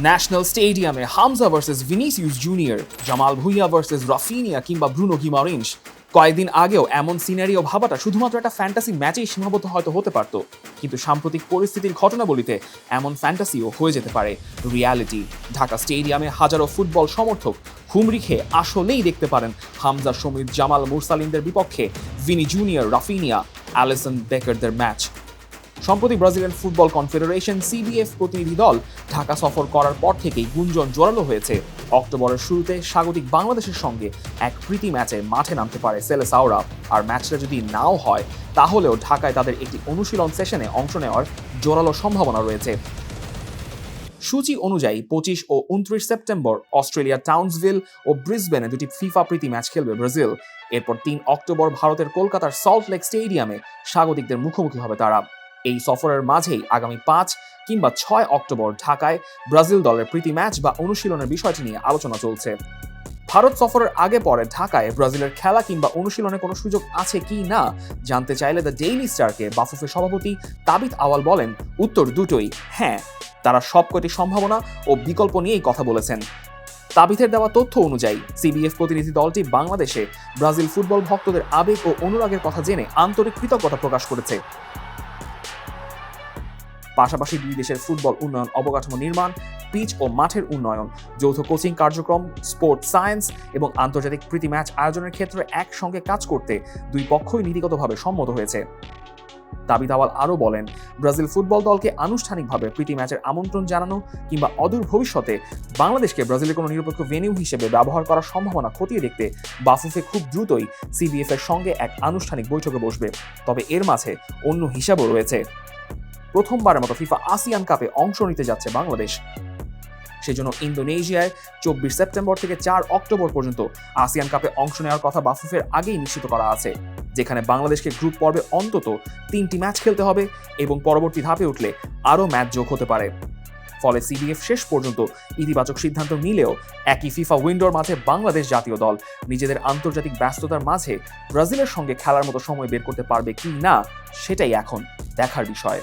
National স্টেডিয়ামে Hamza versus Vinicius junior, Jamal Bhuiyan versus Raphinha কিংবা Bruno গিমারেঞ্জ। কয়েকদিন আগেও এমন সিনারিও ভাবাটা শুধুমাত্র একটা ফ্যান্টাসি ম্যাচেই সীমাবদ্ধ হয়তো হতে পারত, কিন্তু সাম্প্রতিক পরিস্থিতির ঘটনাবলিতে এমন ফ্যান্টাসিও হয়ে যেতে পারে রিয়ালিটি। ঢাকা স্টেডিয়ামে হাজারো ফুটবল সমর্থক হুমড়ি খেয়ে আসলেই দেখতে পারেন হামজা, সমীর, জামাল, মুরসালিনদের বিপক্ষে ভিনি জুনিয়র, রাফিনিয়া, অ্যালিসন বেকারদের ম্যাচ। সম্প্রতি ব্রাজিলিয়ান ফুটবল কনফেডারেশন সিবিএফ প্রতিনিধি দল ঢাকা সফর করার পর থেকেই গুঞ্জন জোরালো হয়েছে অক্টোবরের শুরুতে স্বাগতিক বাংলাদেশের সঙ্গে এক প্রীতি ম্যাচে মাঠে নামতে পারে সেলেসাওরা। আর ম্যাচটা যদি নাও হয় তাহলেও ঢাকায় তাদের একটি অনুশীলন সেশনে অংশ নেওয়ার জোরালো সম্ভাবনা রয়েছে। সূচি অনুযায়ী 25 ও 29 সেপ্টেম্বর অস্ট্রেলিয়া টাউন্সভিল ও ব্রিসবেনে দুটি ফিফা প্রীতি ম্যাচ খেলবে ব্রাজিল। এরপর 3 অক্টোবর ভারতের কলকাতার সল্ট লেক স্টেডিয়ামে স্বাগতিকদের মুখোমুখি হবে তারা। এই সফরের মাঝেই আগামী 5 কিংবা 6 অক্টোবর ঢাকায় ব্রাজিল দলের প্রীতি ম্যাচ বা অনুশীলনের বিষয়টি নিয়ে আলোচনা চলছে। ভারত সফরের আগে পরে ঢাকায় ব্রাজিলের খেলা কিংবা অনুশীলনে কোনো সুযোগ আছে কি না জানতে চাইলে দ্য ডেইলি স্টারকে বাফুফের সভাপতি তাবিথ আওয়াল বলেন, উত্তর দুটোই হ্যাঁ। তারা সবকটি সম্ভাবনা ও বিকল্প নিয়েই কথা বলেছেন। তাবিথের দেওয়া তথ্য অনুযায়ী সিবিএফ প্রতিনিধি দলটি বাংলাদেশে ব্রাজিল ফুটবল ভক্তদের আবেগ ও অনুরাগের কথা জেনে আন্তরিক কৃতজ্ঞতা প্রকাশ করেছে। পাশাপাশি দুই দেশের ফুটবল উন্নয়ন, অবকাঠামো নির্মাণ, পিচ ও মাঠের উন্নয়ন, যৌথ কোচিং কার্যক্রম, স্পোর্টস সায়েন্স এবং আন্তর্জাতিক প্রীতি ম্যাচ আয়োজনের ক্ষেত্রে একসঙ্গে কাজ করতে দুই পক্ষই নীতিগতভাবে সম্মত হয়েছে। তাবিথ আওয়াল আরও বলেন, ব্রাজিল ফুটবল দলকে আনুষ্ঠানিকভাবে প্রীতি ম্যাচের আমন্ত্রণ জানানো কিংবা অদূর ভবিষ্যতে বাংলাদেশকে ব্রাজিলের কোনো নিরপেক্ষ ভেন্যু হিসেবে ব্যবহার করার সম্ভাবনা খতিয়ে দেখতে বাফুফে খুব দ্রুতই সিবিএফ এর সঙ্গে এক আনুষ্ঠানিক বৈঠকে বসবে। তবে এর মাঝে অন্য হিসাবও রয়েছে। প্রথমবারের মতো ফিফা আসিয়ান কাপে অংশ নিতে যাচ্ছে বাংলাদেশ। সেজন্য ইন্দোনেশিয়ায় 24 সেপ্টেম্বর থেকে 4 অক্টোবর পর্যন্ত আসিয়ান কাপে অংশ নেওয়ার কথা বাফুফের আগেই নিশ্চিত করা আছে, যেখানে বাংলাদেশকে গ্রুপ পর্বে অন্তত 3টি ম্যাচ খেলতে হবে এবং পরবর্তী ধাপে উঠলে আরও ম্যাচ যোগ হতে পারে। ফলে সিবিএফ শেষ পর্যন্ত ইতিবাচক সিদ্ধান্ত নিলেও একই ফিফা উইন্ডোর মাঝে বাংলাদেশ জাতীয় দল নিজেদের আন্তর্জাতিক ব্যস্ততার মাঝে ব্রাজিলের সঙ্গে খেলার মতো সময় বের করতে পারবে কি না সেটাই এখন দেখার বিষয়।